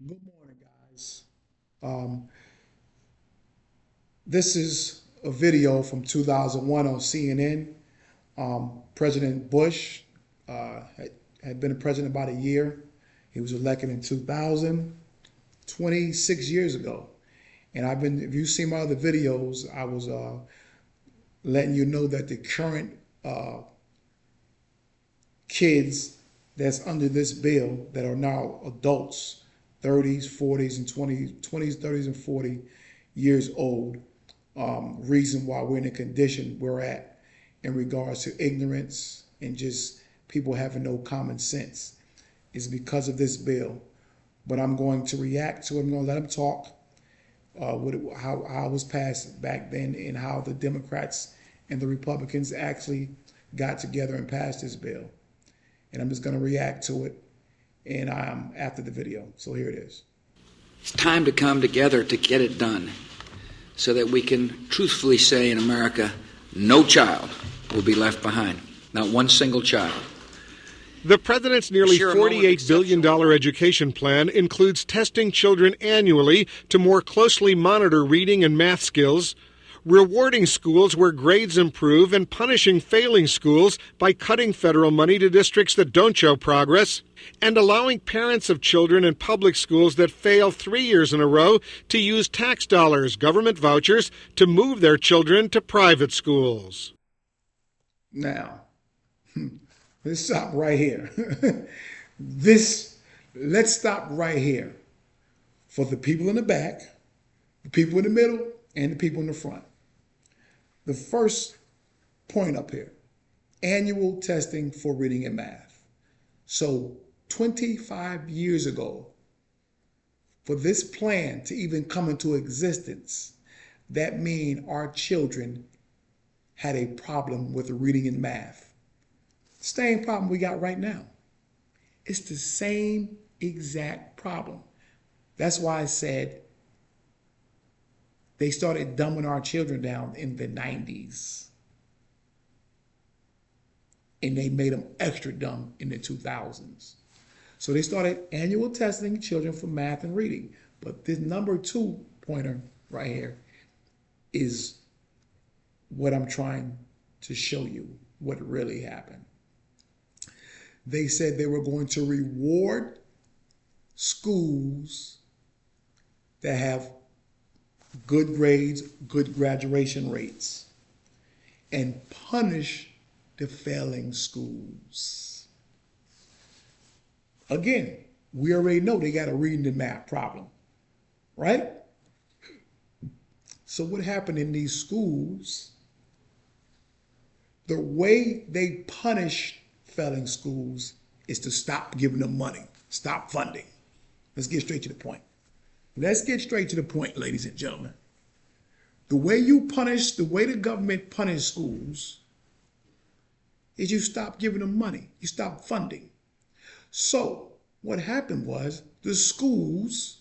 Good morning, guys. Um, this is a video from 2001 on CNN. President Bush had been a president about a year. He was elected in 2000, 26 years ago. And if you see my other videos, I was letting you know that the current kids that's under this bill that are now adults, 30s, 40s, and 20s, 30s, and 40 years old, reason why we're in the condition we're at in regards to ignorance and just people having no common sense is because of this bill. But I'm going to react to it. I'm going to let them talk. How it was passed back then and how the Democrats and the Republicans actually got together and passed this bill. And I'm just going to react to it and after the video. So here it is. It's time to come together to get it done so that we can truthfully say in America, no child will be left behind, not one single child. The president's nearly $48 billion education plan includes testing children annually to more closely monitor reading and math skills, rewarding schools where grades improve and punishing failing schools by cutting federal money to districts that don't show progress, and allowing parents of children in public schools that fail 3 years in a row to use tax dollars, government vouchers, to move their children to private schools. Now, let's stop right here. Let's stop right here for the people in the back, the people in the middle, and the people in the front. The first point up here, annual testing for reading and math. So 25 years ago, for this plan to even come into existence, that means our children had a problem with reading and math. Same problem we got right now. It's the same exact problem. That's why I said they started dumbing our children down in the 90s. And they made them extra dumb in the 2000s. So they started annual testing children for math and reading. But this number 2 pointer right here is what I'm trying to show you, what really happened. They said they were going to reward schools that have good grades, good graduation rates, and punish the failing schools. Again, we already know they got a reading and math problem, right? So what happened in these schools, the way they punish failing schools is to stop giving them money, stop funding. Let's get straight to the point. Let's get straight to the point, ladies and gentlemen. The way the government punish schools is you stop giving them money. You stop funding. So what happened was the schools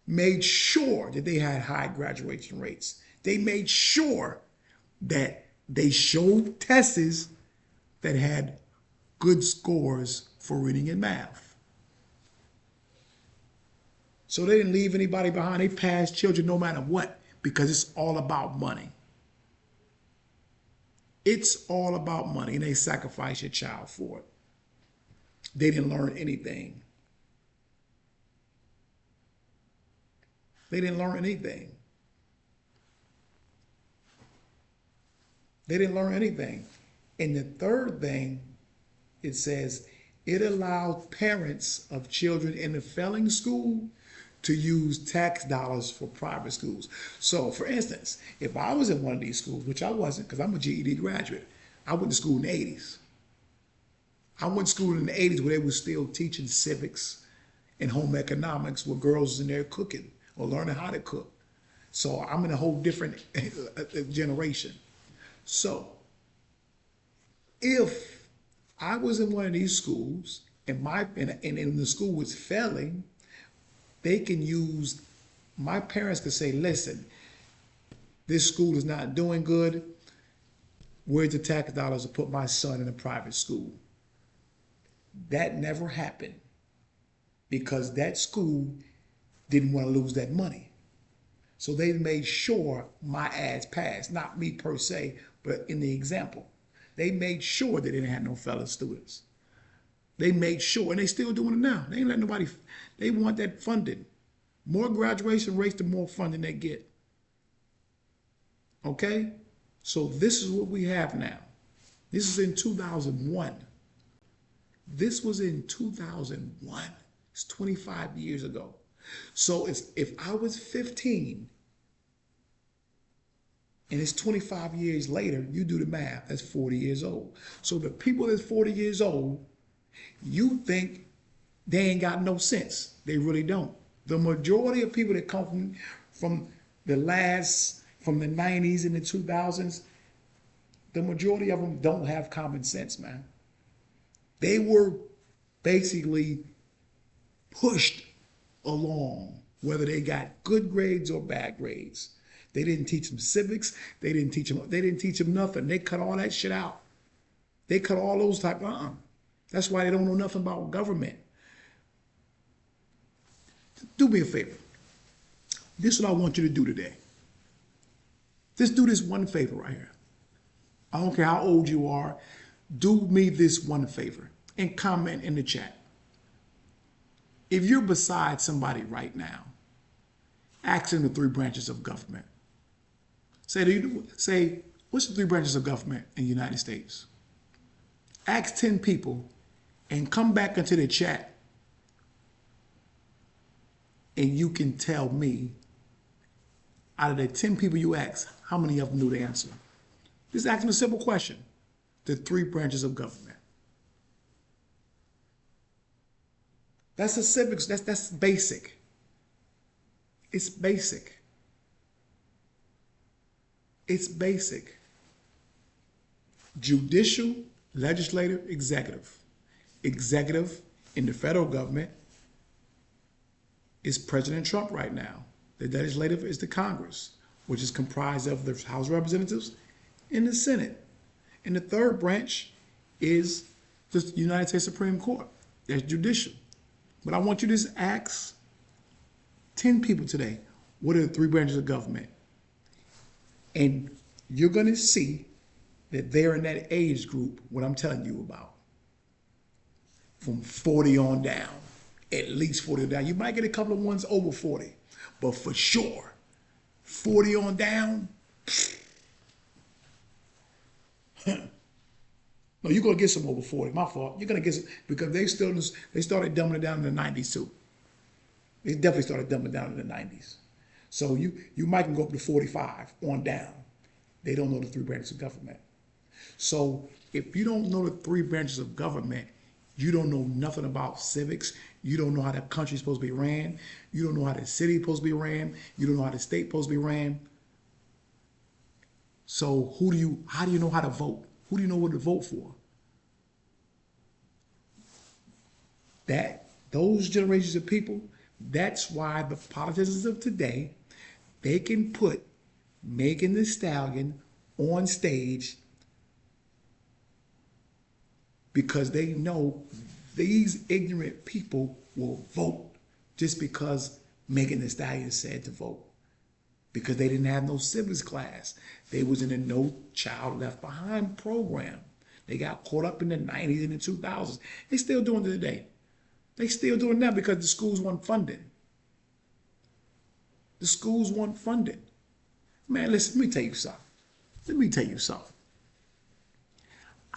made sure that they had high graduation rates. They made sure that they showed tests that had good scores for reading and math. So they didn't leave anybody behind. They passed children no matter what because it's all about money. It's all about money, and they sacrifice your child for it. They didn't learn anything. They didn't learn anything. They didn't learn anything. And the third thing, it says, it allowed parents of children in the failing school to use tax dollars for private schools. So, for instance, if I was in one of these schools, which I wasn't because I'm a GED graduate, I went to school in the 80s. I went to school in the 80s where they were still teaching civics and home economics where girls was in there cooking or learning how to cook. So I'm in a whole different generation. So if I was in one of these schools and the school was failing, they can use, my parents could say, listen, this school is not doing good. Where's the tax dollars to put my son in a private school? That never happened. because that school didn't want to lose that money. So they made sure my ads passed, not me per se, but in the example. They made sure they didn't have no fellow students. They made sure, and they still doing it now. They ain't letting nobody, they want that funding. More graduation rates, the more funding they get. Okay? So this is what we have now. This is in 2001. This was in 2001. It's 25 years ago. So if I was 15 and it's 25 years later, you do the math, that's 40 years old. So the people that's 40 years old, you think they ain't got no sense. They really don't. The majority of people that come from the 90s and the 2000s, the majority of them don't have common sense, man. They were basically pushed along, whether they got good grades or bad grades. They didn't teach them civics. They didn't teach them nothing. They cut all that shit out. They cut all those type. That's why they don't know nothing about government. Do me a favor. This is what I want you to do today. Just do this one favor right here. I don't care how old you are. Do me this one favor and comment in the chat. If you're beside somebody right now, ask them the 3 branches of government. Say, what's the 3 branches of government in the United States? Ask 10 people and come back into the chat and you can tell me, out of the 10 people you ask, how many of them knew the answer? Just ask them a simple question. The 3 branches of government. That's the civics, that's basic. It's basic. It's basic. Judicial, legislative, executive. Executive in the federal government is President Trump right now. The legislative is the Congress, which is comprised of the House of Representatives and the Senate. And the 3rd branch is the United States Supreme Court. That's judicial. But I want you to just ask 10 people today, what are the 3 branches of government? And you're going to see that they're in that age group, what I'm telling you about. From 40 on down, at least 40 on down. You might get a couple of ones over 40, but for sure, 40 on down, no, you're going to get some over 40. My fault. You're going to get some, because they started dumbing it down in the 90s too. They definitely started dumbing it down in the 90s. So you might can go up to 45 on down. They don't know the 3 branches of government. So if you don't know the 3 branches of government, you don't know nothing about civics. You don't know how the country's supposed to be ran. You don't know how the city's supposed to be ran. You don't know how the state's supposed to be ran. So how do you know how to vote? Who do you know what to vote for? Those generations of people, that's why the politicians of today, they can put Megan Thee Stallion on stage because they know these ignorant people will vote just because Megan Thee Stallion said to vote. Because they didn't have no civics class. They was in a No Child Left Behind program. They got caught up in the 90s and the 2000s. They still doing it today. They still doing that because the schools want funding. The schools want funding. Man, listen, let me tell you something. Let me tell you something.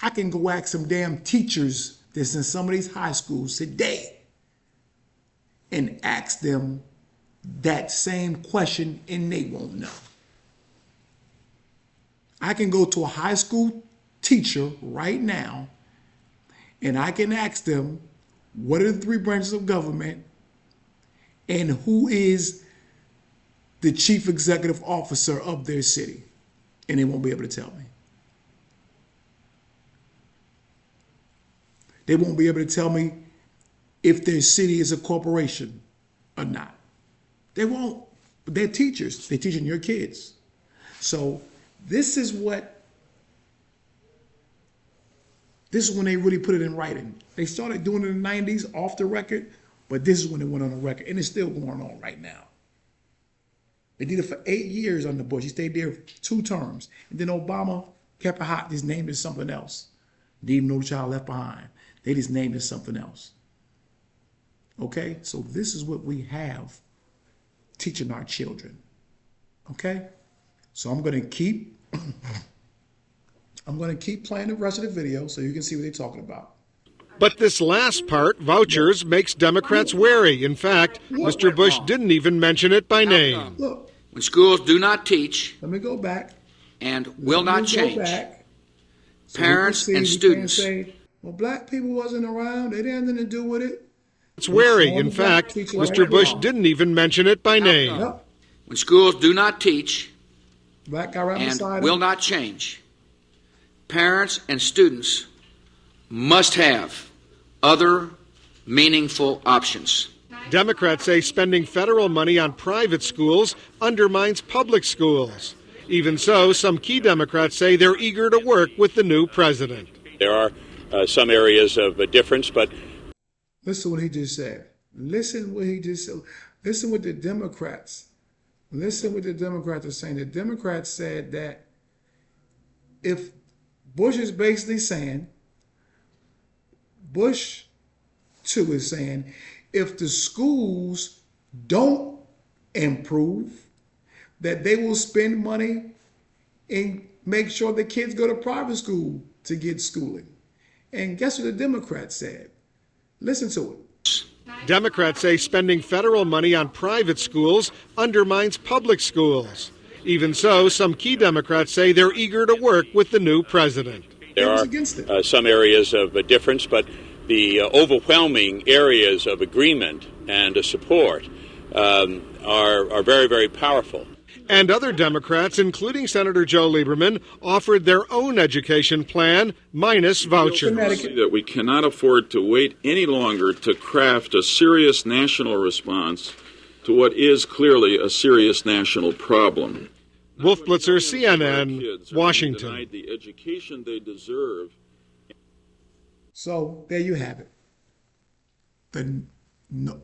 I can go ask some damn teachers that's in some of these high schools today and ask them that same question and they won't know. I can go to a high school teacher right now and I can ask them, what are the 3 branches of government and who is the chief executive officer of their city? And they won't be able to tell me. They won't be able to tell me if their city is a corporation or not. They won't. But they're teachers. They're teaching your kids. So this is when they really put it in writing. They started doing it in the 90s off the record But this is when it went on the record, and it's still going on right now. They did it for 8 years under Bush. He stayed there 2 terms. And then Obama kept it hot, just named it something else. Leave no child left behind. They just named it something else. Okay? So this is what we have teaching our children. Okay? So I'm going to keep playing the rest of the video so you can see what they're talking about. But this last part, vouchers, makes Democrats wary. In fact, Mr. Bush didn't even mention it by name. Look, when schools do not teach let me go back. and will not change, So parents and students. Say, well, black people wasn't around. They didn't have anything to do with it. It's wary. In fact, Mr. Bush didn't even mention it by name. Yep. When schools do not teach Black guy right and beside will him. not change, parents and students must have other meaningful options. Democrats say spending federal money on private schools undermines public schools. Even so, some key Democrats say they're eager to work with the new president. There are some areas of difference, but Listen what he just said. Listen what he just said. Listen what the Democrats. Listen what the Democrats are saying. The Democrats said that if Bush is basically saying, Bush too is saying, if the schools don't improve, that they will spend money and make sure the kids go to private school to get schooling. And guess what the Democrats said? Listen to it. Democrats say spending federal money on private schools undermines public schools. Even so, some key Democrats say they're eager to work with the new president. there are some areas of difference, but the overwhelming areas of agreement and support are very, very powerful. And other Democrats, including Senator Joe Lieberman, offered their own education plan minus vouchers. That we cannot afford to wait any longer to craft a serious national response to what is clearly a serious national problem. Wolf Blitzer, CNN, Washington. Denied the education they deserve. So there you have it.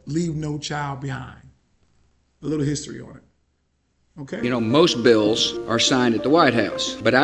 Leave no child behind. A little history on it. Okay. You know, most bills are signed at the White House, but I